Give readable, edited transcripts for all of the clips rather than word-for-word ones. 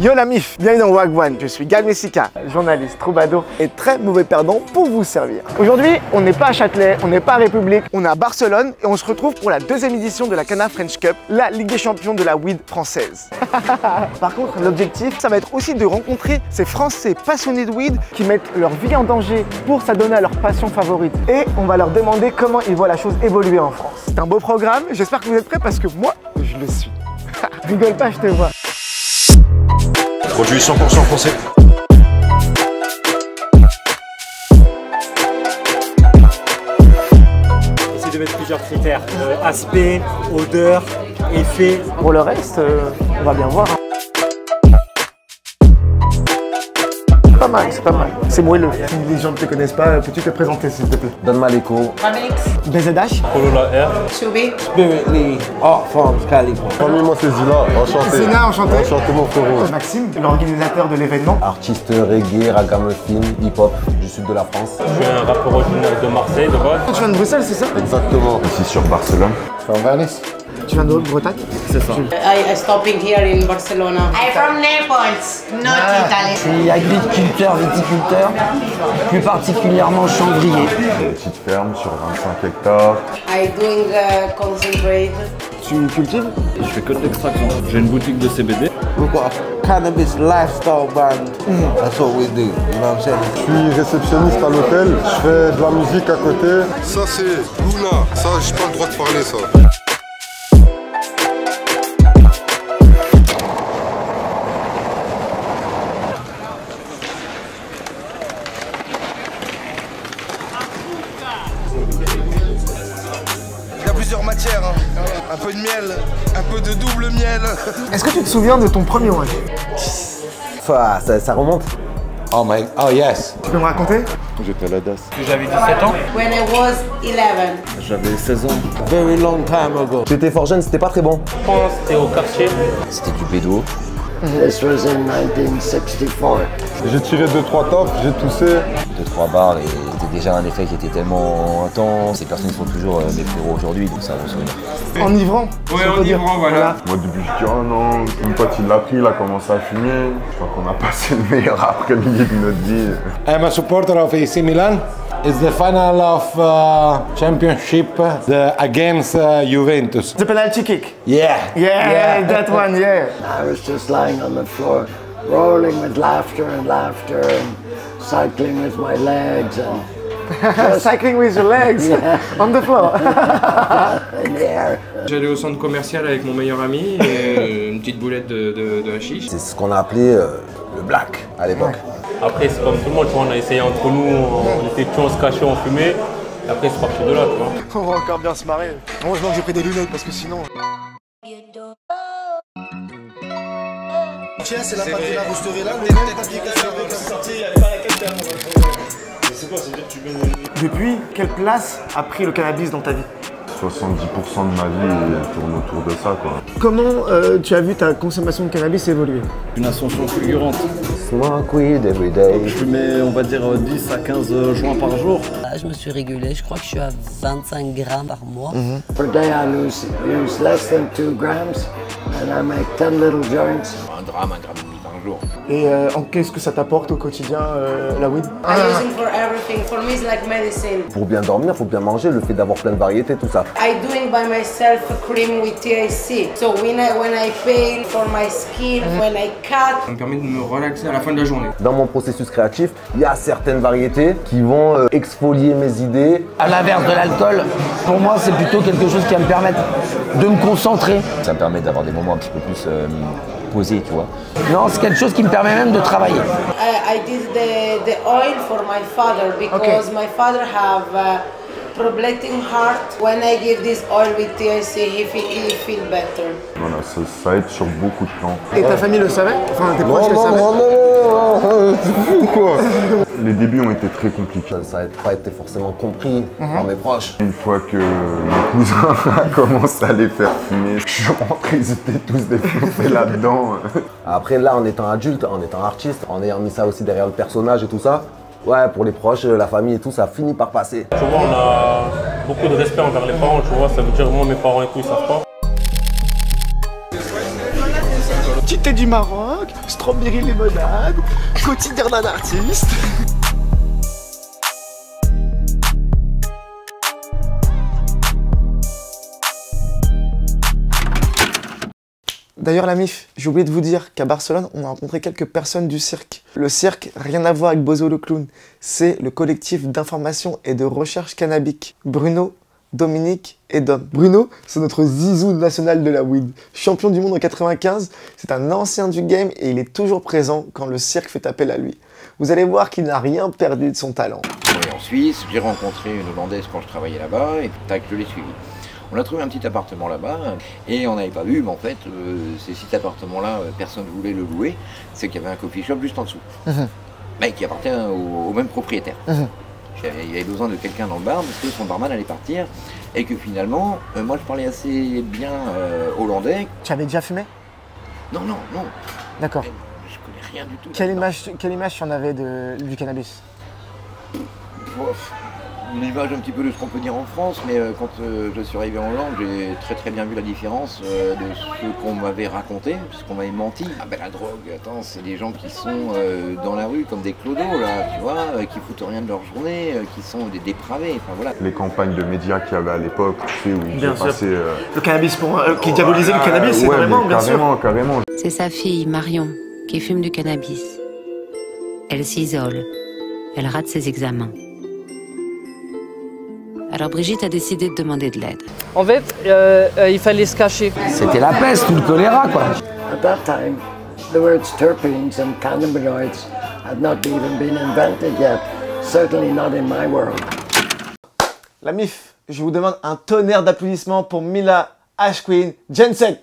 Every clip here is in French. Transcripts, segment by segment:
Yo la mif, bienvenue dans Wagwan, je suis Gal Messika, journaliste, troubadour et très mauvais perdant pour vous servir. Aujourd'hui, on n'est pas à Châtelet, on n'est pas à République, on est à Barcelone et on se retrouve pour la deuxième édition de la Cana French Cup, la Ligue des Champions de la weed française. Par contre, l'objectif, ça va être aussi de rencontrer ces Français passionnés de weed qui mettent leur vie en danger pour s'adonner à leur passion favorite. Et on va leur demander comment ils voient la chose évoluer en France. C'est un beau programme, j'espère que vous êtes prêts parce que moi, je le suis. Rigole pas, je te vois. Produit 100% français. Essayer de mettre plusieurs critères. Aspect, odeur, effet. Pour le reste, on va bien voir. Pas mal, c'est pas mal. C'est moelleux. Si les gens ne te connaissent pas, peux-tu te présenter s'il te plaît? Donne-moi l'écho. BZH. Corolla R. Chubby. Spirit Lee, Art Farms, Californie. Famille, moi c'est Zila, enchanté. Zina, enchanté. Enchanté mon frérot. Maxime, l'organisateur de l'événement. Artiste reggae, ragamuffin, hip-hop du sud de la France. Je suis un rappeur originaire de Marseille de base. Tu viens de Bruxelles, c'est ça? Exactement. Ici sur Barcelone. Je suis en Vernis. Tu viens de Bretagne? C'est ça. I stopping here in Barcelona. I'm from Naples, not Italy. Je suis agriculteur, viticulteur, plus particulièrement chanvrier. Petite ferme sur 25 hectares. I doing concentrate. Tu cultives? Je fais que de l'extraction. J'ai une boutique de CBD. We've got a cannabis lifestyle band. That's what we do, you know what I'm saying? Je suis réceptionniste à l'hôtel. Je fais de la musique à côté. Ça c'est Luna, ça j'ai pas le droit de parler ça. Il y a plusieurs matières, hein. Un peu de miel, un peu de double miel. Est-ce que tu te souviens de ton premier OAG? Ça remonte. Oh yes. Tu peux me raconter? J'étais à la DAS. J'avais 17 ans. When I was 11. J'avais 16 ans. Very long time ago. J'étais fort jeune, c'était pas très bon. Je pense que c'était au quartier. C'était du bédo. This was in 1964. J'ai tiré 2-3 tops, j'ai toussé. 2-3 bars et c'était déjà un effet qui était tellement intense. Ces personnes sont toujours mes frérots aujourd'hui, donc ça va souvenir. Enivrant? Ouais, enivrant, voilà. Moi, au début, je dis oh non, mon pote il l'a pris, il a commencé à fumer. Je crois qu'on a passé le meilleur après-midi de notre vie. I'm a supporter of AC Milan. It's the final of championship against Juventus. The penalty kick. Yeah. Yeah, that one, yeah. I was just lying on the floor, rolling with laughter and cycling with my legs and Cycling with your legs on the floor. in the air. J'allais au centre commercial avec mon meilleur ami et une petite boulette de hashish. C'est ce qu'on a appelé le black à l'époque. Après, c'est comme tout le monde, tu vois, on a essayé entre nous, on était petits, on se cachait, on fumait. Et après, c'est parti de là, tu vois. On va encore bien se marrer. Heureusement que j'ai pris des lunettes parce que sinon... Tiens, c'est la pâte de la bousterie là, le même papier que ça avait sorti, il n'y avait pas la quête. C'est quoi, c'est-à-dire que tu mets... Depuis, quelle place a pris le cannabis dans ta vie? 70% de ma vie tourne autour de ça, quoi. Comment tu as vu ta consommation de cannabis évoluer? Une ascension fulgurante. Smoke weed every day. Je fumais, on va dire, 10 à 15 joints par jour. Là, je me suis régulé, je crois que je suis à 25 grammes par mois. Per day I lose less than 2 grams and I make 10 little joints. Un gramme et demi par jour. Et qu'est-ce que ça t'apporte au quotidien, la weed? I using for everything. For me, it's like medicine. Pour bien dormir, faut bien manger, le fait d'avoir plein de variétés, tout ça. I doing by myself a cream with THC. So when I pain for my skin, when I cut. Ça me permet de me relaxer à la fin de la journée. Dans mon processus créatif, il y a certaines variétés qui vont exfolier mes idées. À l'inverse de l'alcool, pour moi c'est plutôt quelque chose qui va me permettre de me concentrer. Ça me permet d'avoir des moments un petit peu plus posés, tu vois. Non, c'est quelque chose qui me permet même de travailler. I did the oil for my father because my father have problematic heart. When I give this oil with THC, he feel better. Voilà, ça aide sur beaucoup de plans. Et ta famille le savait? Enfin, tes proches le savaient? Non, c'est fou quoi. Les débuts ont été très compliqués. Ça n'a pas été forcément compris par mes proches. Une fois que mes cousins a commencé à les faire fumer, je suis rentré, ils étaient tous défoncés là-dedans. Après là, en étant adulte, en étant artiste, en ayant mis ça aussi derrière le personnage et tout ça, ouais, pour les proches, la famille et tout, ça finit par passer. Tu vois, on a beaucoup de respect envers les parents, tu vois, ça veut dire moi, mes parents et tout, ils savent pas. Petit thé du Maroc, strawberry limonade, quotidien d'un artiste. D'ailleurs la MIF, j'ai oublié de vous dire qu'à Barcelone, on a rencontré quelques personnes du cirque. Le cirque, rien à voir avec Bozo le clown, c'est le collectif d'information et de recherche cannabique. Bruno, Dominique et Dom. Bruno, c'est notre zizou national de la weed. Champion du monde en 95, c'est un ancien du game et il est toujours présent quand le cirque fait appel à lui. Vous allez voir qu'il n'a rien perdu de son talent. En Suisse, j'ai rencontré une Hollandaise quand je travaillais là-bas et tac, je l'ai suivi. On a trouvé un petit appartement là-bas et on n'avait pas vu, mais en fait, cet appartement-là, personne ne voulait le louer. C'est qu'il y avait un coffee shop juste en dessous, mais qui appartient au même propriétaire. Il y avait besoin de quelqu'un dans le bar parce que son barman allait partir et que finalement, moi je parlais assez bien hollandais. Tu avais déjà fumé? Non. D'accord. Je connais rien du tout. Quelle image tu en avais du cannabis? L'image un petit peu de ce qu'on peut dire en France, mais quand je suis arrivé en Hollande, j'ai très bien vu la différence de ce qu'on m'avait raconté, ce qu'on m'avait menti. Ah ben la drogue, attends, c'est des gens qui sont dans la rue comme des clodos, là, tu vois, qui foutent rien de leur journée, qui sont des dépravés, enfin voilà. Les campagnes de médias qu'il y avait à l'époque, tu sais, où il passait... Le cannabis, qui diabolisait le cannabis, c'est vraiment, bien sûr. Carrément. C'est sa fille, Marion, qui fume du cannabis. Elle s'isole, elle rate ses examens. Alors Brigitte a décidé de demander de l'aide. En fait, il fallait se cacher. C'était la peste ou le choléra, quoi. At that time, the words terpenes and cannabinoids had not even been invented yet, certainly not in my world. La MIF, je vous demande un tonnerre d'applaudissements pour Mila Ashqueen Jensen.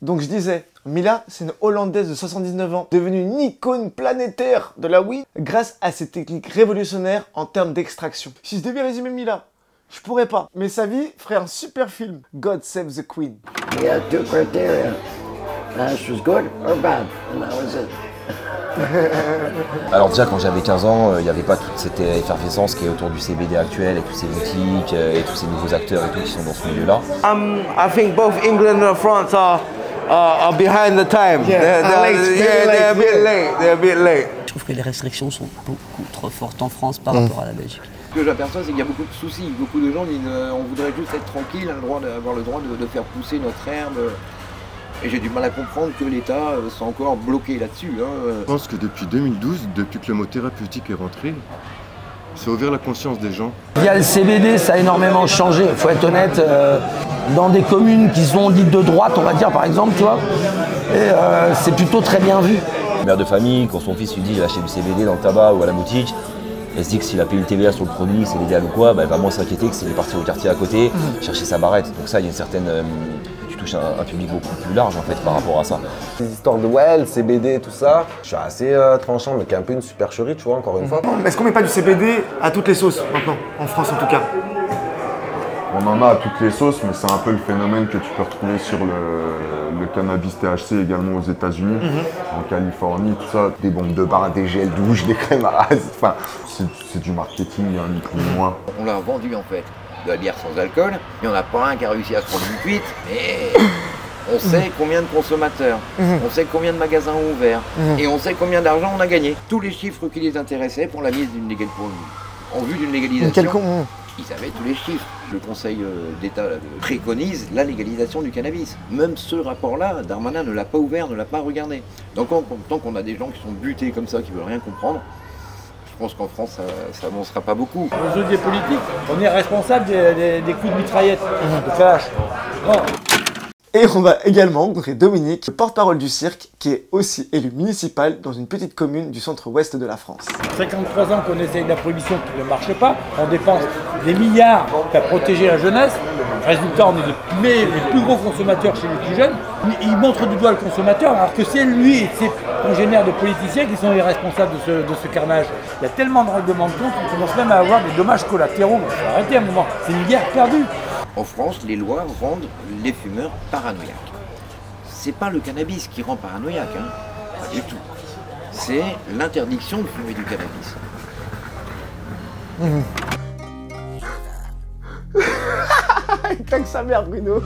Donc je disais, Mila, c'est une Hollandaise de 79 ans, devenue une icône planétaire de la weed grâce à ses techniques révolutionnaires en termes d'extraction. Si je devais résumer Mila, je pourrais pas, mais sa vie ferait un super film, God Save the Queen. We had two criteria. Ash was good or bad, and that was it. Alors déjà quand j'avais 15 ans, il n'y avait pas toute cette effervescence qui est autour du CBD actuel et toutes ces boutiques et tous ces nouveaux acteurs et tout qui sont dans ce milieu-là. I think both England and France are behind the time. They're a bit late. Je trouve que les restrictions sont beaucoup trop fortes en France par rapport à la Belgique. Ce que j'aperçois, c'est qu'il y a beaucoup de soucis. Beaucoup de gens disent on voudrait juste être tranquille, avoir le droit de faire pousser notre herbe. Et j'ai du mal à comprendre que l'État soit encore bloqué là-dessus. Je pense que depuis 2012, depuis que le mot thérapeutique est rentré, ça a ouvert la conscience des gens. Via le CBD, ça a énormément changé, il faut être honnête. Dans des communes qui sont dites de droite, on va dire par exemple, tu vois, et c'est plutôt très bien vu. Mère de famille, quand son fils lui dit il va acheter du CBD dans le tabac ou à la boutique, elle se dit que s'il a payé le TVA sur le produit, c'est légal ou quoi, bah, elle va moins s'inquiéter que s'il est parti au quartier à côté, chercher sa barrette. Donc ça, il y a une certaine... tu touches un public beaucoup plus large en fait par rapport à ça. Les histoires de well, CBD, tout ça, je suis assez tranchant, mais qui est un peu une supercherie, tu vois, encore une fois. Est-ce qu'on met pas du CBD à toutes les sauces maintenant, en France en tout cas? On en a à toutes les sauces, mais c'est un peu le phénomène que tu peux retrouver sur le cannabis THC également aux États-Unis, en Californie, tout ça. Des bombes de bain, des gels douche, des crèmes à raser. Enfin, c'est du marketing, ni plus ni moins. On l'a vendu en fait, de la bière sans alcool. Il n'y en a pas un qui a réussi à se prendre une cuite, mais on sait combien de consommateurs, on sait combien de magasins ont ouvert, et on sait combien d'argent on a gagné. Tous les chiffres qui les intéressaient pour la mise en vue d'une légalisation. Ils avaient tous les chiffres. Le Conseil d'État préconise la légalisation du cannabis. Même ce rapport-là, Darmanin ne l'a pas ouvert, ne l'a pas regardé. Donc tant qu'on a des gens qui sont butés comme ça, qui ne veulent rien comprendre, je pense qu'en France, ça n'avancera pas beaucoup. Aux yeux des politiques, on est responsable des coups de mitraillette, de flash. Non. Et on va également rencontrer Dominique, le porte-parole du cirque, qui est aussi élu municipal dans une petite commune du centre-ouest de la France. 53 ans qu'on essaye la prohibition qui ne marche pas, on dépense des milliards pour protéger la jeunesse. Résultat, on est les plus gros consommateurs chez les plus jeunes. Il montre du doigt le consommateur, alors que c'est lui et ses congénères de politiciens qui sont les responsables de ce carnage. Il y a tellement de règlements de compte qu'on commence même à avoir des dommages collatéraux. Il faut arrêter un moment, c'est une guerre perdue. En France, les lois rendent les fumeurs paranoïaques. C'est pas le cannabis qui rend paranoïaque, hein. Pas du tout. C'est l'interdiction de fumer du cannabis. Il claque sa mère, Bruno.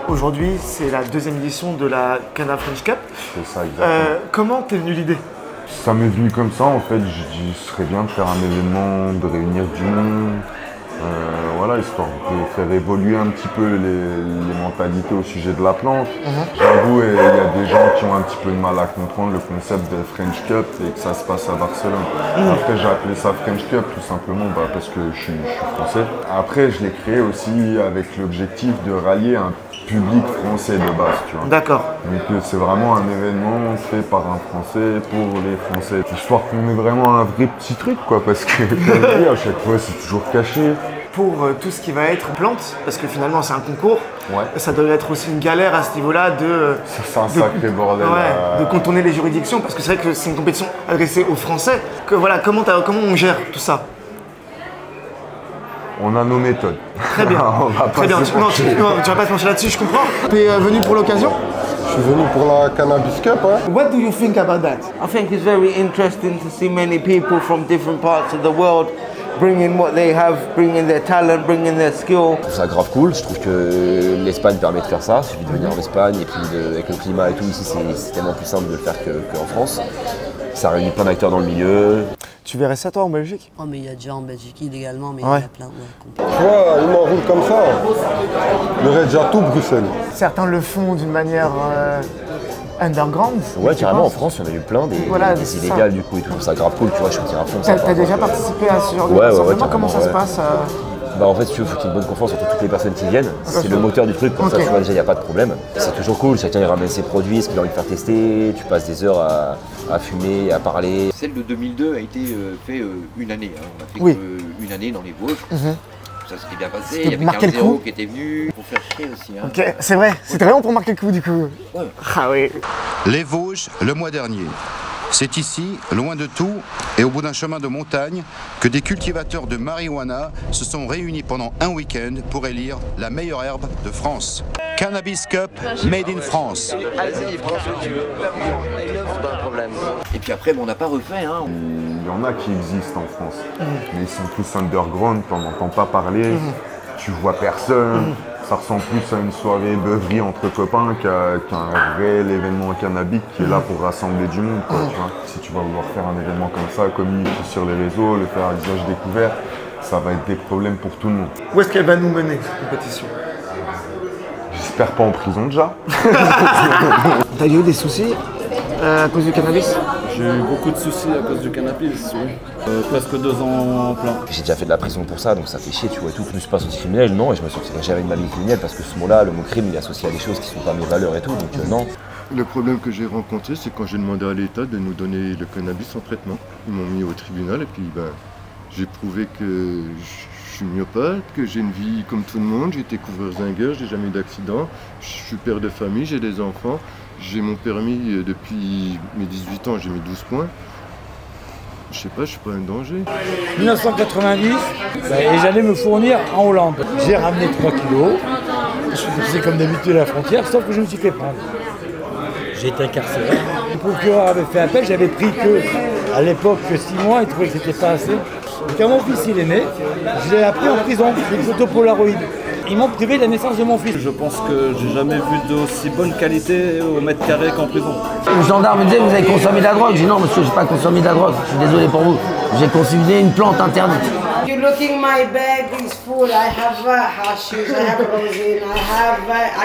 Aujourd'hui, c'est la deuxième édition de la Cana French Cup. C'est ça, exactement. Comment t'es venu l'idée? Ça m'est venu comme ça, en fait. Je dis, ce serait bien de faire un événement, de réunir du monde. Voilà, histoire de faire évoluer un petit peu les mentalités au sujet de la plante. J'avoue, il y a des gens qui ont un petit peu de mal à comprendre le concept de French Cup et que ça se passe à Barcelone. Après, j'ai appelé ça French Cup tout simplement parce que je suis français. Après, je l'ai créé aussi avec l'objectif de rallier un public français de base, tu vois. D'accord. Donc c'est vraiment un événement fait par un Français pour les Français. Histoire qu'on ait vraiment un vrai petit truc, quoi, parce que comme je dis, à chaque fois c'est toujours caché. Pour tout ce qui va être plantes, parce que finalement c'est un concours, ça doit être aussi une galère à ce niveau-là de... C'est un sacré bordel. De contourner les juridictions, parce que c'est vrai que c'est une compétition adressée aux Français. Voilà, comment on gère tout ça? On a nos méthodes. Très bien. Très bien. Non, tu vas pas te pencher là-dessus, je comprends. Tu es venu pour l'occasion? Je suis venu pour la Cannabis Cup. What do you think about that? I think it's very interesting to see many people from different parts of the world bringing what they have, bringing their talent, bringing their skill. Je trouve ça grave cool, je trouve que l'Espagne permet de faire ça, il suffit de venir en Espagne et puis avec le climat et tout ici c'est tellement plus simple de le faire qu'en France. Ça réunit plein d'acteurs dans le milieu. Tu verrais ça toi en Belgique? Oh mais il y a déjà en Belgique illégalement, mais il y en a plein. Tu vois, ils m'enroulent comme ça. Il y aurait déjà tout Bruxelles. Certains le font d'une manière underground. Ouais, carrément, en France, il y en a eu plein des illégales du coup et tout. Je trouve ça grave cool, tu vois, je me tire à fond. T'as déjà participé à ce genre de rassemblement? Comment ça se passe? Bah en fait, il faut qu'il y ait une bonne confiance entre toutes les personnes qui viennent. C'est le moteur du truc, comme ça, tu vois, déjà, il n'y a pas de problème. C'est toujours cool, chacun il ramène ses produits, ce qu'il a envie de faire tester. Tu passes des heures à fumer, à parler. Celle de 2002 a été fait une année. Hein. On a fait une année dans les Vosges. Ça s'était bien passé, il y avait 15-0 qui était venu pour faire chier aussi. Hein. Ok, c'est vrai, c'était vraiment pour marquer le coup du coup. Ouais. Ah oui. Les Vosges, le mois dernier. C'est ici, loin de tout, et au bout d'un chemin de montagne, que des cultivateurs de marijuana se sont réunis pendant un week-end pour élire la meilleure herbe de France. Cannabis Cup, made in France. Et puis après, on n'a pas refait. Hein. Il y en a qui existent en France, mais ils sont tous underground, t'en entends pas parler, tu vois personne. Ça ressemble plus à une soirée beuverie entre copains qu'un réel événement cannabique qui est là pour rassembler du monde. Quoi, tu vois. Si tu vas vouloir faire un événement comme ça, communiquer sur les réseaux, le faire à visage découvert, ça va être des problèmes pour tout le monde. Où est-ce qu'elle va nous mener, cette compétition? J'espère pas en prison déjà. T'as eu des soucis à cause du cannabis? J'ai eu beaucoup de soucis à cause du cannabis, presque 2 ans plein. J'ai déjà fait de la prison pour ça, donc ça fait chier, tu vois, et tout. Je ne suis pas sorti criminel, non, et je me suis jamais de ma vie criminelle parce que ce mot-là, le mot crime, il est associé à des choses qui sont pas mes valeurs et tout, donc non. Le problème que j'ai rencontré, c'est quand j'ai demandé à l'État de nous donner le cannabis en traitement. Ils m'ont mis au tribunal et puis j'ai prouvé que je suis myopathe, que j'ai une vie comme tout le monde, j'ai été couvreur-zingueur, j'ai jamais eu d'accident, je suis père de famille, j'ai des enfants. J'ai mon permis depuis mes 18 ans, j'ai mis 12 points. Je sais pas, je suis pas un danger. 1990, et j'allais me fournir en Hollande. J'ai ramené 3 kilos, je suis passé comme d'habitude à la frontière, sauf que je me suis fait prendre. J'ai été incarcéré. Le procureur avait fait appel, j'avais pris à l'époque 6 mois, il trouvait que c'était pas assez. Et quand mon fils il est né, je l'ai appris en prison, j'ai une photo Polaroid. Ils m'ont privé de la naissance de mon fils. Je pense que j'ai jamais vu d'aussi bonne qualité au mètre carré qu'en prison. Le gendarme me disait, vous avez consommé de la drogue. J'ai dit non monsieur, j'ai pas consommé de la drogue. Je suis désolé pour vous. J'ai consommé une plante interdite. You're looking, my bag is full. I have hashish, I have rosin, I have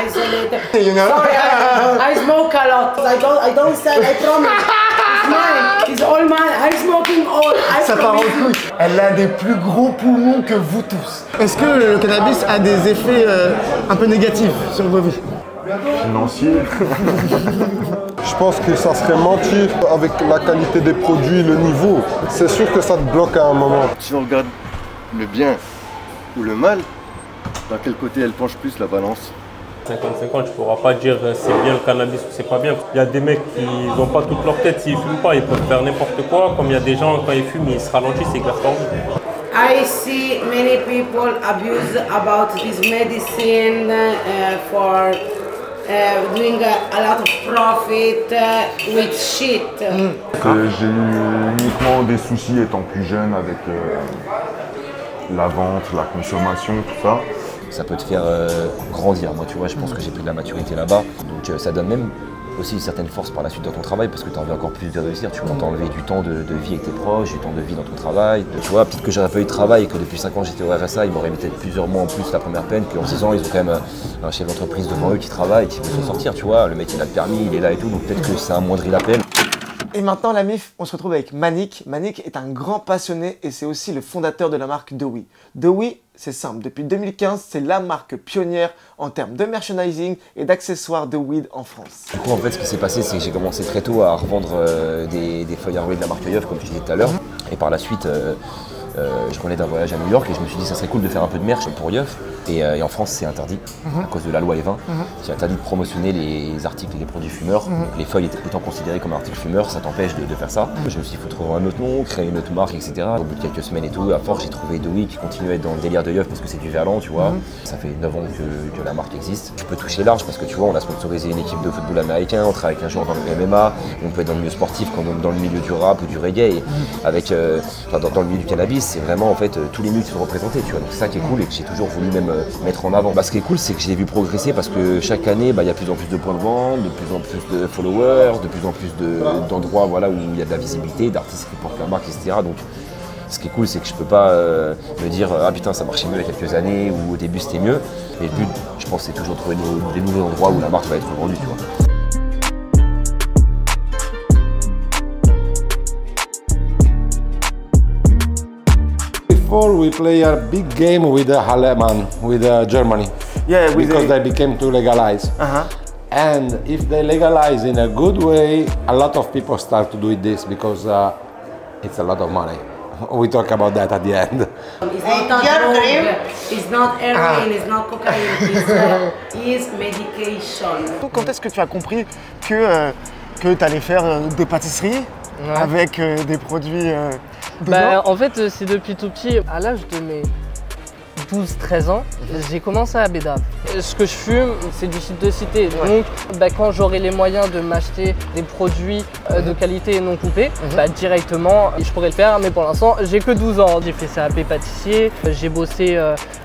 isolated. You know? Sorry, I smoke a lot. I don't sell, I promise. It's mine. It's all mine. I'm smoking all. Ça part en couille. Elle a des plus gros poumons que vous tous. Est-ce que le cannabis a des effets un peu négatifs sur vos vies? Financier. Je pense que ça serait mentir avec la qualité des produits, le niveau. C'est sûr que ça te bloque à un moment. Si on regarde le bien ou le mal, dans quel côté elle penche plus la balance? 50-50, tu pourras pas dire c'est bien le cannabis ou c'est pas bien. Il y a des mecs qui n'ont pas toute leur tête, s'ils fument pas, ils peuvent faire n'importe quoi. Comme il y a des gens, quand ils fument, ils se ralentissent, ils gardent leur vie. I see many people abuse about this medicine for doing a lot of profit with shit. J'ai eu uniquement des soucis étant plus jeune avec la vente, la consommation, tout ça. ça peut te faire grandir. Moi, tu vois, je pense que j'ai pris de la maturité là-bas. Donc ça donne même aussi une certaine force par la suite dans ton travail parce que tu as envie encore plus de réussir. Tu vas t'enlever du temps de vie avec tes proches, du temps de vie dans ton travail. Tu vois, peut-être que j'aurais pas eu de travail et que depuis 5 ans j'étais au RSA, ils m'auraient mis peut-être plusieurs mois en plus la première peine, qu'en 6 ans ils ont quand même un chef d'entreprise devant eux qui travaille et qui veut s'en sortir. Tu vois, le mec il a le permis, il est là et tout, donc peut-être que ça amoindrit la peine. Et maintenant la MIF, on se retrouve avec Manik. Manik est un grand passionné et c'est aussi le fondateur de la marque Dewi. Dewi, c'est simple, depuis 2015, c'est la marque pionnière en termes de merchandising et d'accessoires de weed en France. Du coup, en fait, ce qui s'est passé, c'est que j'ai commencé très tôt à revendre des feuilles à rouler de la marque Yeuf, comme je disais tout à l'heure. Et par la suite, je revenais d'un voyage à New York et je me suis dit ça serait cool de faire un peu de merch pour Yeuf. Et en France, c'est interdit à cause de la loi E20. C'est interdit de promotionner les articles et les produits fumeurs. Donc, les feuilles étant considérées comme un article fumeur, ça t'empêche de faire ça. Je me suis dit, il faut trouver un autre nom, créer une autre marque, etc. Au bout de quelques semaines et tout, à force, j'ai trouvé Dewi qui continue à être dans le délire de Yeuf parce que c'est du verlan, tu vois. Ça fait 9 ans que la marque existe. Tu peux toucher large parce que tu vois, on a sponsorisé une équipe de football américain, on travaille avec un joueur dans le MMA, on peut être dans le milieu sportif comme dans le milieu du rap ou du reggae. Et avec, dans le milieu du cannabis, c'est vraiment en fait tous les milieux qui sont représentés, tu vois. Donc c'est ça qui est cool et que j'ai toujours voulu même mettre en avant. Ce qui est cool, c'est que je l'ai vu progresser parce que chaque année, il y a de plus en plus de points de vente, de plus en plus de followers, de plus en plus d'endroits voilà, où il y a de la visibilité, d'artistes qui portent la marque, etc. Donc ce qui est cool, c'est que je peux pas me dire ah putain ça marchait mieux il y a quelques années ou au début c'était mieux. Et le but, je pense, c'est toujours de trouver des nouveaux endroits où la marque va être vendue, tu vois. Before we play a big game with Aleman, with Germany. Yeah, because they became to legalize. And if they legalize in a good way, a lot of people start to do this because it's a lot of money. We talk about that at the end. It's not drug, it's not heroin, it's not cocaine, it's medication. Quand est-ce que tu as compris que tu allais faire des pâtisseries avec des produits en fait, c'est depuis tout petit. À l'âge de mes 12-13 ans, j'ai commencé à Bédave. Ce que je fume, c'est du site de cité. Donc, quand j'aurai les moyens de m'acheter des produits de qualité et non coupés, directement, je pourrais le faire. Mais pour l'instant, j'ai que 12 ans. J'ai fait CAP pâtissier. J'ai bossé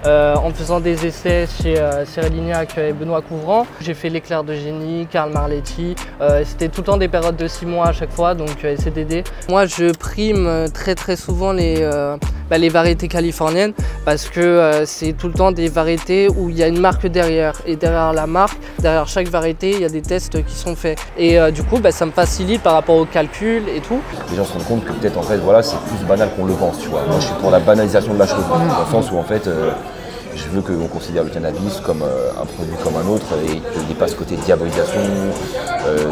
en faisant des essais chez Cyril Lignac et Benoît Couvrant. J'ai fait l'éclair de génie, Karl Marletti. C'était tout le temps des périodes de 6 mois à chaque fois, donc CDD. Moi, je prime très souvent les variétés californiennes parce que c'est tout le temps des variétés où il y a une marque derrière. Et derrière la marque, derrière chaque variété, il y a des tests qui sont faits. Et du coup, ça me facilite par rapport au calcul et tout. Les gens se rendent compte que peut-être en fait, voilà, c'est plus banal qu'on le pense, tu vois. Moi, je suis pour la banalisation de la chose, dans le sens où en fait, je veux qu'on considère le cannabis comme un produit comme un autre et qu'il n'y ait pas ce côté diabolisation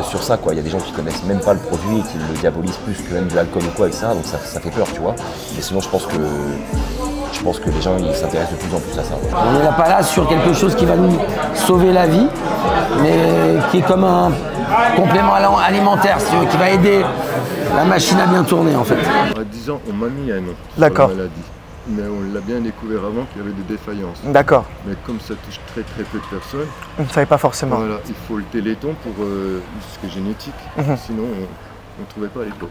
sur ça, quoi. Il y a des gens qui connaissent même pas le produit et qui le diabolisent plus que même de l'alcool ou quoi, etc. Donc ça fait peur, tu vois. Mais sinon, je pense que les gens ils s'intéressent de plus en plus à ça. On n'est pas là sur quelque chose qui va nous sauver la vie, mais qui est comme un complément alimentaire, si tu veux, qui va aider la machine à bien tourner en fait. À 10 ans, on m'a mis un nom sur D'accord. la maladie. Mais on l'a bien découvert avant qu'il y avait des défaillances. D'accord. Mais comme ça touche très peu de personnes, on ne savait pas forcément. Voilà, il faut le téléthon pour ce qui est génétique. Sinon, on ne trouvait pas à l'époque.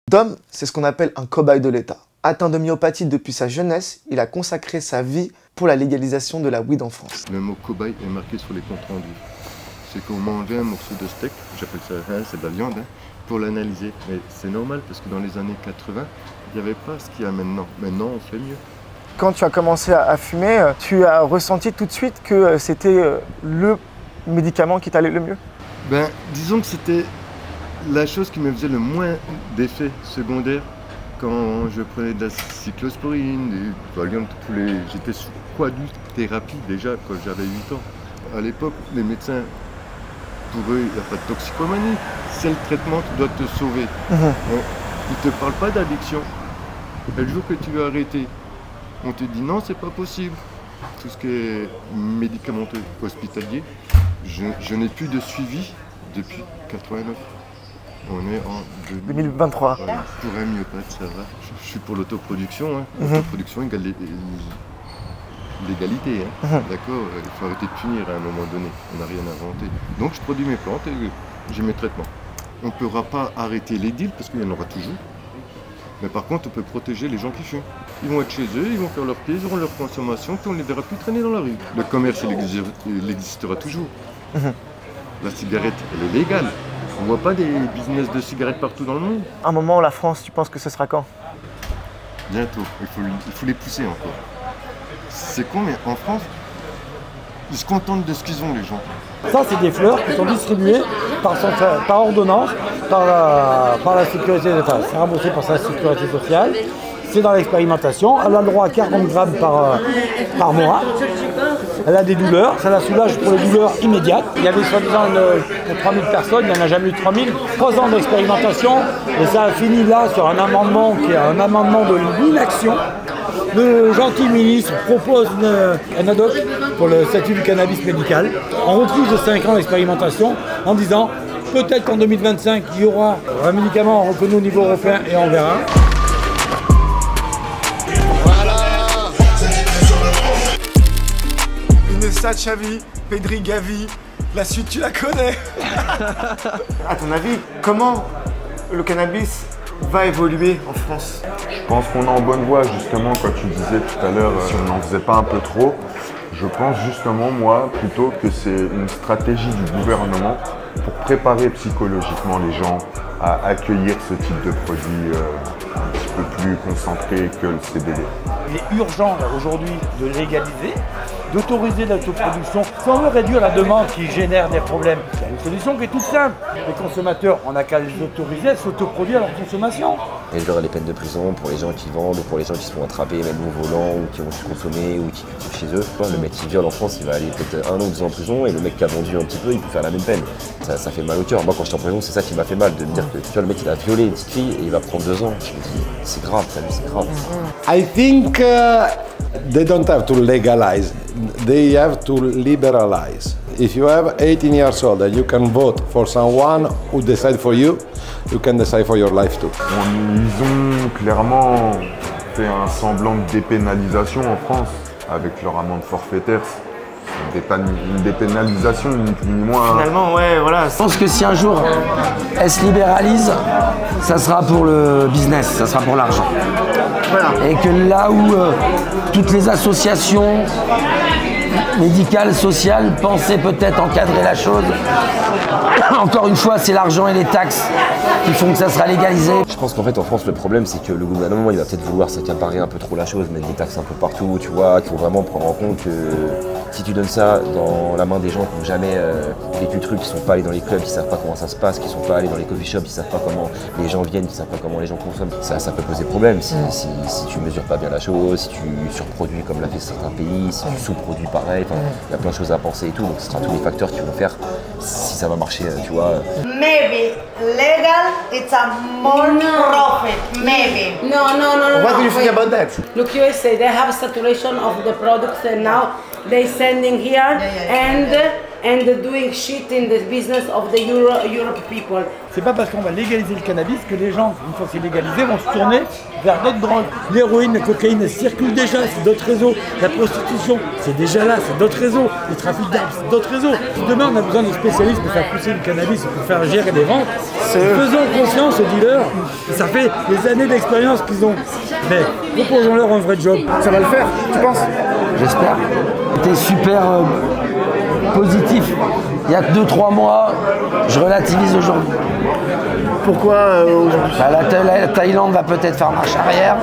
Dom, c'est ce qu'on appelle un cobaye de l'État. Atteint de myopathie depuis sa jeunesse, il a consacré sa vie pour la légalisation de la weed en France. Le mot cobaye est marqué sur les comptes rendus. C'est qu'on mangeait un morceau de steak, j'appelle ça, c'est de la viande, pour l'analyser. Mais c'est normal parce que dans les années 80, il n'y avait pas ce qu'il y a maintenant. Maintenant, on fait mieux. Quand tu as commencé à fumer, tu as ressenti tout de suite que c'était le médicament qui t'allait le mieux? Disons que c'était la chose qui me faisait le moins d'effets secondaires quand je prenais de la cyclosporine, du Valium, j'étais sous quadruthérapie déjà quand j'avais 8 ans. À l'époque, les médecins, pour eux, il n'y a pas de toxicomanie. C'est le traitement qui doit te sauver. Ils ne te parlent pas d'addiction. Et le jour que tu veux arrêter, on te dit non, c'est pas possible. Tout ce qui est médicamenteux hospitalier, je n'ai plus de suivi depuis 89. On est en 2023. Pour un myopathe, ça va. Je suis pour l'autoproduction. L'autoproduction égale l'égalité. D'accord. Il faut arrêter de punir à un moment donné. On n'a rien inventé. Donc je produis mes plantes et j'ai mes traitements. On ne pourra pas arrêter les deals parce qu'il y en aura toujours. Mais par contre, on peut protéger les gens qui fument. ils vont être chez eux, ils vont faire leur pied, ils auront leur consommation, puis on ne les verra plus traîner dans la rue. Le commerce, il existera toujours. La cigarette, elle est légale. On ne voit pas des business de cigarettes partout dans le monde. Un moment, la France, tu penses que ce sera quand? Bientôt, il faut les pousser encore. C'est con, mais en France, ils se contentent de ce qu'ils ont, les gens. Ça, c'est des fleurs qui sont distribuées par ordonnance, par la sécurité, enfin, c'est remboursé par sa sécurité sociale. C'est dans l'expérimentation. Elle a le droit à 40 grammes par mois. Elle a des douleurs, ça la soulage pour les douleurs immédiates. Il y avait soi-disant 3000 personnes, il n'y en a jamais eu 3000. 3 ans d'expérimentation et ça a fini là sur un amendement qui est un amendement de l'inaction. Le gentil ministre propose un ad hoc pour le statut du cannabis médical en repousse de 5 ans d'expérimentation en disant peut-être qu'en 2025 il y aura un médicament reconnu au niveau européen et on verra. Iniesta, Xavi, Pedri, Gavi, la suite tu la connais. À ton avis, comment le cannabis va évoluer en France? Je pense qu'on est en bonne voie, justement, quand tu disais tout à l'heure, si on n'en faisait pas un peu trop. Je pense justement, moi, plutôt que c'est une stratégie du gouvernement pour préparer psychologiquement les gens à accueillir ce type de produit un petit peu plus concentré que le CBD. Il est urgent aujourd'hui de légaliser, d'autoriser l'autoproduction sans réduire la demande qui génère des problèmes. Il y a une solution qui est toute simple. Les consommateurs, on n'a qu'à les autoriser à s'autoproduire leur consommation. Et il y aura les peines de prison pour les gens qui vendent ou pour les gens qui se font attraper, même au volant, ou qui vont se consommer, ou qui cultivent chez eux. Le mec qui viole en France, il va aller peut-être 1 an ou 2 ans en prison, et le mec qui a vendu un petit peu, il peut faire la même peine. Ça fait mal au cœur. Moi, quand j'étais en prison, c'est ça qui m'a fait mal, de me dire que tu vois, le mec il a violé une petite fille et il va prendre 2 ans. Je me dis, c'est grave, c'est grave. I think they don't have to legalize, they have to liberalize. If you have 18 years old and you can vote for someone who decide for you, you can decide for your life too. Ils ont clairement fait un semblant de dépénalisation en France avec leur amende forfaitaire. Une dépénalisation, ni plus ni moins. Finalement, ouais, voilà. Je pense que si un jour elle se libéralise, ça sera pour le business, ça sera pour l'argent. Voilà. Et que là où toutes les associations médicales, sociales pensaient peut-être encadrer la chose, encore une fois, c'est l'argent et les taxes qui font que ça sera légalisé. Je pense qu'en fait en France le problème c'est que le gouvernement il va peut-être vouloir s'accaparer un peu trop la chose, mettre des taxes un peu partout, tu vois, qu'il faut vraiment prendre en compte que si tu donnes ça dans la main des gens qui n'ont jamais vécu le truc, qui sont pas allés dans les clubs, qui savent pas comment ça se passe, qui sont pas allés dans les coffee shops, qui savent pas comment les gens viennent, qui savent pas comment les gens consomment, ça peut poser problème si tu mesures pas bien la chose, si tu surproduis comme l'a fait certains pays, si tu sous-produis pareil, il y a plein de choses à penser et tout, donc ce sera tous les facteurs qui vont faire si ça va marcher, tu vois. Maybe legal, it's a more profit. Maybe. No. What do you think about that? Look, USA, they have saturation of the products, and now they sending here and doing shit in the business of the Europe people. C'est pas parce qu'on va légaliser le cannabis que les gens, une fois que c'est légalisé, vont se tourner vers d'autres drogues. L'héroïne, la cocaïne, elles circulent déjà, c'est d'autres réseaux. La prostitution, c'est déjà là, c'est d'autres réseaux. Le trafic d'armes, c'est d'autres réseaux. Si demain on a besoin de spécialistes pour faire pousser le cannabis, pour faire gérer des ventes, faisons confiance aux dealers. Ça fait des années d'expérience qu'ils ont. Mais proposons-leur un vrai job. Ça va le faire, tu penses? J'espère. C'était super positif. Il y a 2-3 mois, je relativise aujourd'hui. Pourquoi aujourd'hui? La Thaïlande va peut-être faire marche arrière,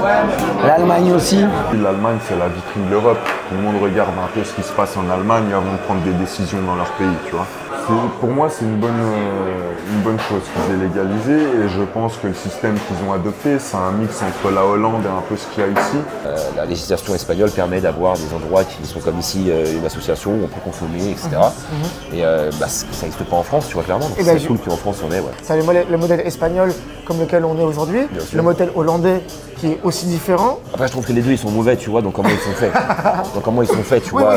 l'Allemagne aussi. L'Allemagne, c'est la vitrine de l'Europe. Tout le monde regarde un peu ce qui se passe en Allemagne avant de prendre des décisions dans leur pays, tu vois. Pour moi, c'est une bonne chose qu'ils aient légalisé et je pense que le système qu'ils ont adopté, c'est un mix entre la Hollande et un peu ce qu'il y a ici. La législation espagnole permet d'avoir des endroits qui sont comme ici, une association où on peut consommer, etc. Et ça n'existe pas en France, tu vois, clairement. Donc c'est cool qu'en France on est. Ouais. Ça, le modèle espagnol comme lequel on est aujourd'hui, le modèle hollandais qui est aussi différent. Après, je trouve que les deux ils sont mauvais, tu vois, donc comment ils sont faits. Tu vois.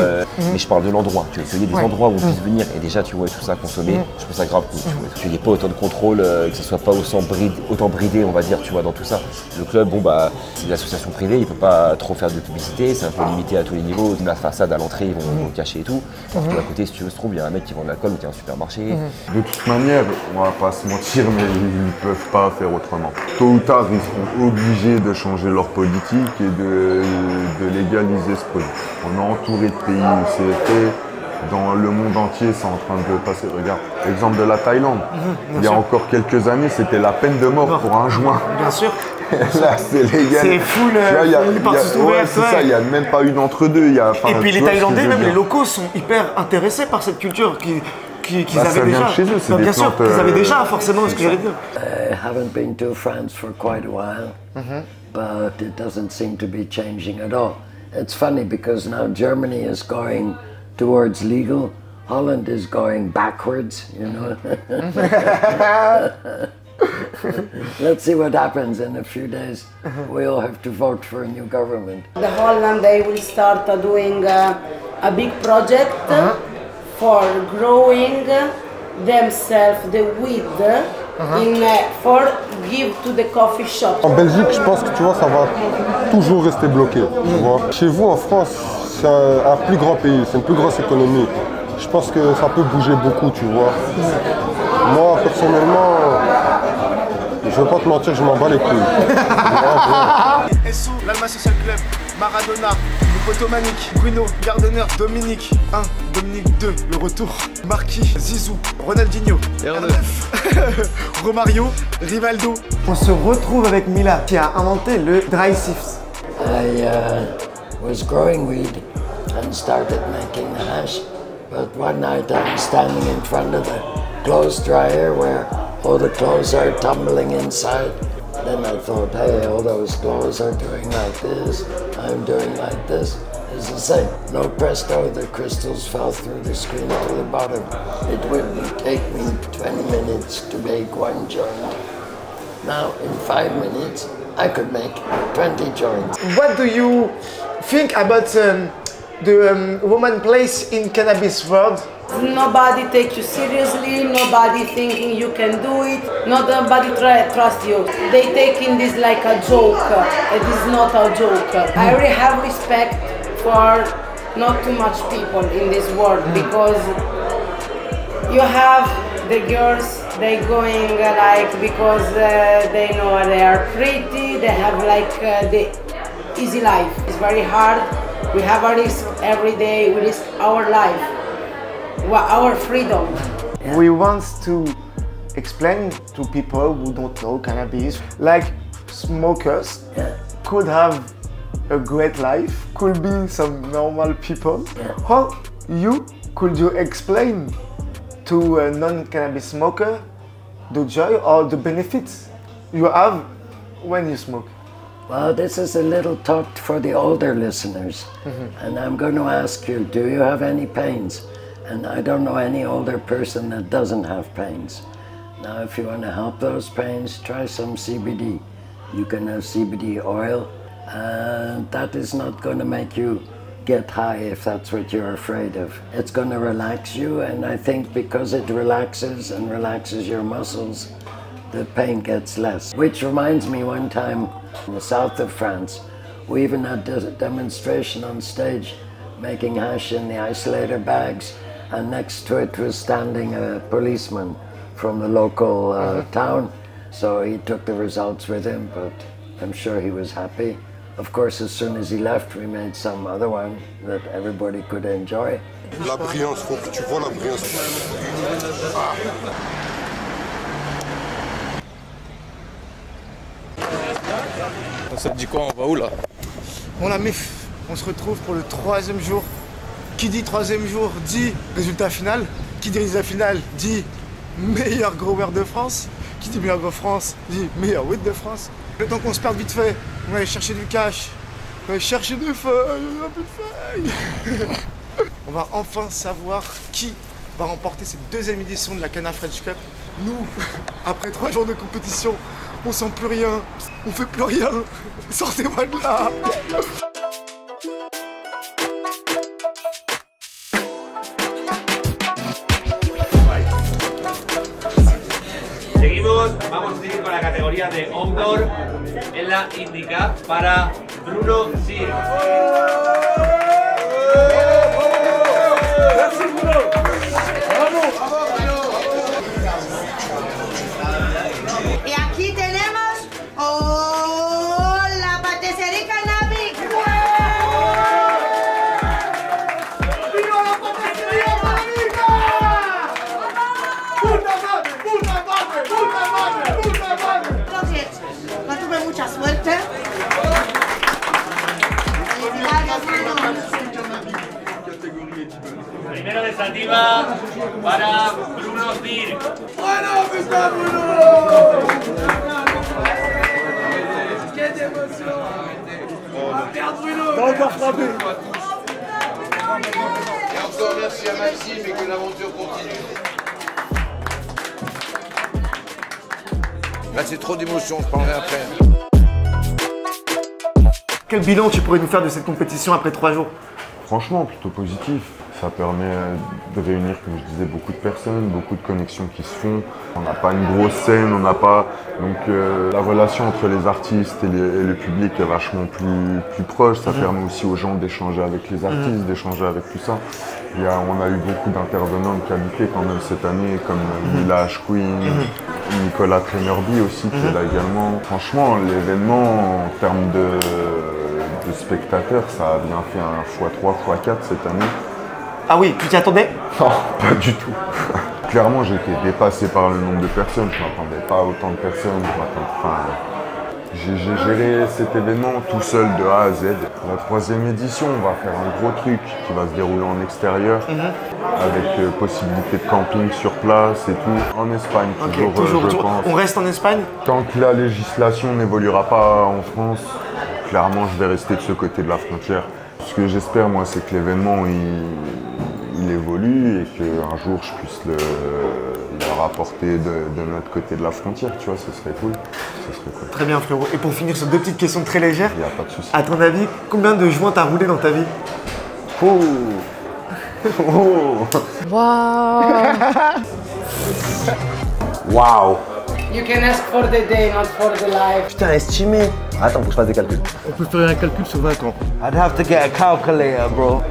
Mais je parle de l'endroit. Tu vois, il y a des endroits où on puisse venir et déjà, tu vois, et tout tout ça à consommer, je trouve ça grave cool. Tu n'as pas autant de contrôle, que ce soit pas autant bridé, on va dire, tu vois, dans tout ça. Le club, bon bah, c'est une association privée, il peut pas trop faire de publicité, c'est un peu limité à tous les niveaux. La façade à l'entrée, ils vont cacher et tout. Parce que à côté, si tu veux se trouver, il y a un mec qui vend de l'alcool ou il y a un supermarché. De toute manière, on va pas se mentir, mais ils ne peuvent pas faire autrement. Tôt ou tard, ils seront obligés de changer leur politique et de légaliser ce produit. On est entouré de pays où c'est fait. Dans le monde entier, c'est en train de passer. Regarde, l'exemple de la Thaïlande. Il y a encore quelques années, c'était la peine de mort pour un joint. Bien sûr. Là, c'est légal. C'est full, les portes ouvertes. C'est ça, il n'y a même pas eu d'entre-deux. Et puis les Thaïlandais, même les locaux, sont hyper intéressés par cette culture qu'ils avaient déjà. Chez eux, c'est bien sûr, qu'ils avaient déjà forcément ce que j'allais dire. I haven't been to France for quite a while, but it doesn't seem to be changing at all. It's funny because now Germany is going towards legal, Holland is going backwards, you know. Let's see what happens in a few days. We'll have to vote for a new government. The Holland, they will start doing a big project for growing themselves the weed for give to the coffee shop. En Belgique, je pense que tu vois, ça va toujours rester bloqué. Tu vois. Chez vous, en France, c'est un plus grand pays, c'est une plus grosse économie. Je pense que ça peut bouger beaucoup, tu vois. Moi, personnellement, je ne vais pas te mentir, je m'en bats les couilles. Essou, l'Allemagne Social Club, Maradona, le poteau Manique, Bruno, Gardner, Dominique 1, Dominique 2, le retour, Marquis, Zizou, Ronaldinho, R9, Romario, Rivaldo. On se retrouve avec Mila qui a inventé le dry sift. I was growing weed and started making the hash, but one night I'm standing in front of the clothes dryer where all the clothes are tumbling inside. Then I thought, hey, all those clothes are doing like this, I'm doing like this. It's the same. No presto, the crystals fell through the screen to the bottom. It would take me 20 minutes to make one joint. Now, in 5 minutes, I could make 20 joints. What do you think about the woman place in cannabis world? Nobody takes you seriously, nobody thinking you can do it, nobody trust you. They taking this like a joke. It is not a joke. I really have respect for not too much people in this world because you have the girls, they going like because they know they are pretty, they have like the easy life. It's very hard. We have a risk every day, we risk our life. Our freedom. We want to explain to people who don't know cannabis, like smokers could have a great life, could be some normal people. How could you explain to a non-cannabis smoker the joy or the benefits you have when you smoke? Well, this is a little talk for the older listeners, and I'm going to ask you, do you have any pains? And I don't know any older person that doesn't have pains. Now, if you want to help those pains, try some CBD. You can have CBD oil, and that is not going to make you get high if that's what you're afraid of. It's going to relax you, and I think because it relaxes and relaxes your muscles, the pain gets less. Which reminds me, one time in the south of France, we even had a demonstration on stage making hash in the isolator bags. And next to it was standing a policeman from the local town. So he took the results with him, but I'm sure he was happy. Of course, as soon as he left, we made some other one that everybody could enjoy. La brillance, faut que tu vois la brillance. Ça te dit quoi, on va où là? Bon la MIF, on se retrouve pour le 3e jour. Qui dit 3e jour dit résultat final. Qui dit résultat final dit meilleur grower de France. Qui dit meilleur grower de France dit meilleur weed de France. Le temps qu'on se perde vite fait, on va aller chercher du cash. On va aller chercher des feuilles, on a plus de feuilles. On va enfin savoir qui va remporter cette 2e édition de la Cana French Cup. Nous, après 3 jours de compétition, on sent plus rien, on fait plus rien. Sortez-moi de là. chicos, vamos a seguir con la categoría de Outdoor en la IndyCar para Bruno Sir. Y aquí tenemos la patisserie Cannabis. ¡Viva la patisserie Cannabis! ¡Puta madre! ¡Puta madre! ¡Puta madre! ¡Puta madre! No tuve mucha suerte. Primera desativa para Bruno Sir. ¡Bueno, está Bruno! ¡Quelle émotion! T'as encore frappé! Et encore merci à Maxime et que l'aventure continue. Là c'est trop d'émotions, je parlerai après. Quel bilan tu pourrais nous faire de cette compétition après 3 jours? Franchement, plutôt positif. Ça permet de réunir, comme je disais, beaucoup de personnes, beaucoup de connexions qui se font. On n'a pas une grosse scène, on n'a pas... Donc la relation entre les artistes et le public est vachement plus proche. Ça permet aussi aux gens d'échanger avec les artistes, d'échanger avec tout ça. On a eu beaucoup d'intervenants de qualité quand même cette année, comme Mila Ashquin, Nicolas Trenerby aussi qui est là également. Franchement, l'événement en termes de spectateurs, ça a bien fait un x3, x4 cette année. Ah oui, tu t'y attendais? Non, pas du tout. Clairement, j'ai été dépassé par le nombre de personnes. Je ne m'attendais pas à autant de personnes. J'ai géré cet événement tout seul de A à Z. La 3e édition, on va faire un gros truc qui va se dérouler en extérieur, avec possibilité de camping sur place et tout. En Espagne, toujours, je pense. On reste en Espagne? Tant que la législation n'évoluera pas en France, clairement, je vais rester de ce côté de la frontière. Ce que j'espère, moi, c'est que l'événement, il évolue et qu'un jour, je puisse le rapporter de notre côté de la frontière, tu vois, ce serait cool. Très bien, frérot. Et pour finir sur 2 petites questions très légères, il n'y a pas de souci. À ton avis, combien de joints t'as roulé dans ta vie? Waouh. You can ask for the day, not for the life. Putain, estimé. Attends, faut que je fasse des calculs. On peut faire un calcul sur 20 ans. I'd have to get a calculator, bro.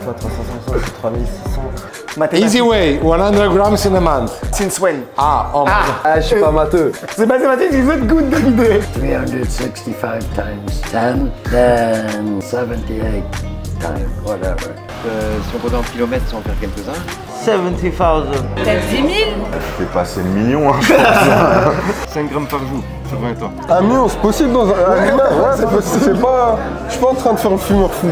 360, 3600. Easy way, 100 grams in a month. Since when? Je suis pas matheux. C'est pas mathématique, c'est not good d'idée. 365 times 10, then 78 times, whatever. Si on compte en kilomètres sans en faire quelques-uns. 70,000. Peut-être 10 000? T'es passé le million, hein, je pense. 5 grammes par jour sur 20 ans. Un million, c'est possible dans un animal. Ouais, c'est possible. C'est pas... Je suis pas en train de faire le fumeur fou.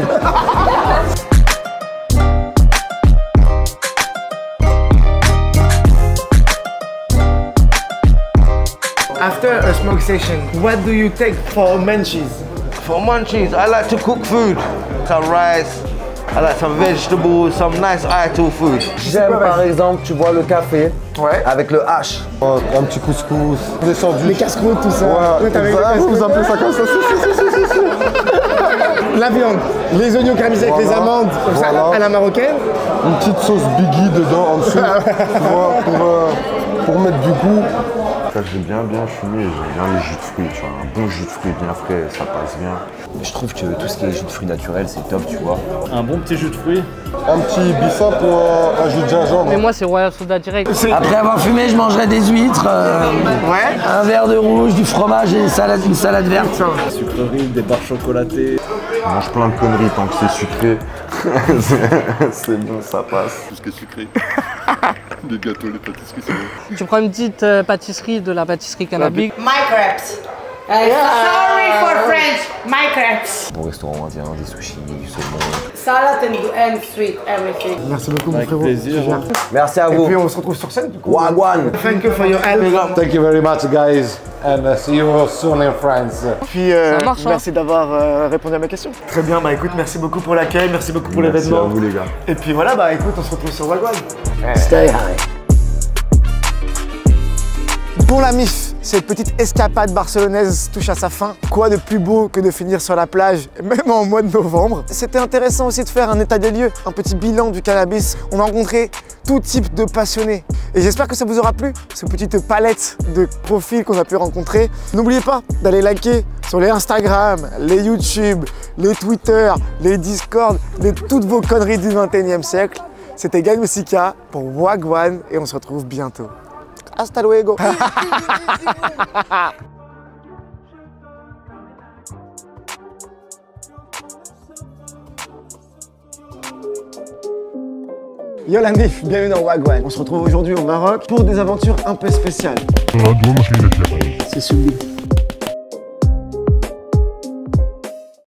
After a smoke session, what do you take for munchies? For munchies, I like to cook food. Some rice, I like some vegetables, some nice Ital food. J'aime par exemple, tu bois le café avec le H. Un petit couscous, des sandwichs. Les casse-croûtes, tout ça. Vous appelez ça comme ça? La viande, les oignons caramélisés avec les amandes, comme ça, à la marocaine. Une petite sauce Biggie dedans en dessous, tu vois, pour mettre du goût. J'ai bien fumé, j'aime bien les jus de fruits, tu vois, un bon jus de fruits bien frais, ça passe bien. Je trouve que tout ce qui est jus de fruits naturel, c'est top, tu vois. Un bon petit jus de fruits. Un petit bissap ou un jus de gingembre. Mais moi, c'est Royal Soda direct. Après avoir fumé, je mangerai des huîtres, un verre de rouge, du fromage et une salade verte. Sucreries, des barres chocolatées. Je mange plein de conneries tant que c'est sucré. C'est bon, ça passe. Tout ce qui est sucré. Les gâteaux, les pâtisseries, c'est bon. Tu prends une petite pâtisserie de la pâtisserie Cannabis. My crepes. Sorry for French, my crepes. Bon restaurant indien, des sushis, du saumon. Salad and sweet, everything. Merci beaucoup, mon frérot. Avec plaisir. Merci à vous. Et puis on se retrouve sur scène du coup. Wagwan. Thank you for your help. Thank you very much, guys, and see you soon in France. Puis Ça marche, merci d'avoir répondu à ma question. Très bien, bah écoute, merci beaucoup pour l'accueil, merci beaucoup pour l'événement. Merci à vous les gars. Et puis voilà, bah écoute, on se retrouve sur Wagwan. Stay high. Pour la MIF, cette petite escapade barcelonaise touche à sa fin. Quoi de plus beau que de finir sur la plage, même en mois de novembre. C'était intéressant aussi de faire un état des lieux, un petit bilan du cannabis. On a rencontré tout type de passionnés. Et j'espère que ça vous aura plu, cette petite palette de profils qu'on a pu rencontrer. N'oubliez pas d'aller liker sur les Instagram, les YouTube, les Twitter, les Discord, toutes vos conneries du 21e siècle. C'était Gang Musica pour Wagwan et on se retrouve bientôt. Hasta luego. Yo la Mif, bienvenue dans Wagwan. On se retrouve aujourd'hui au Maroc pour des aventures un peu spéciales. C'est sublime.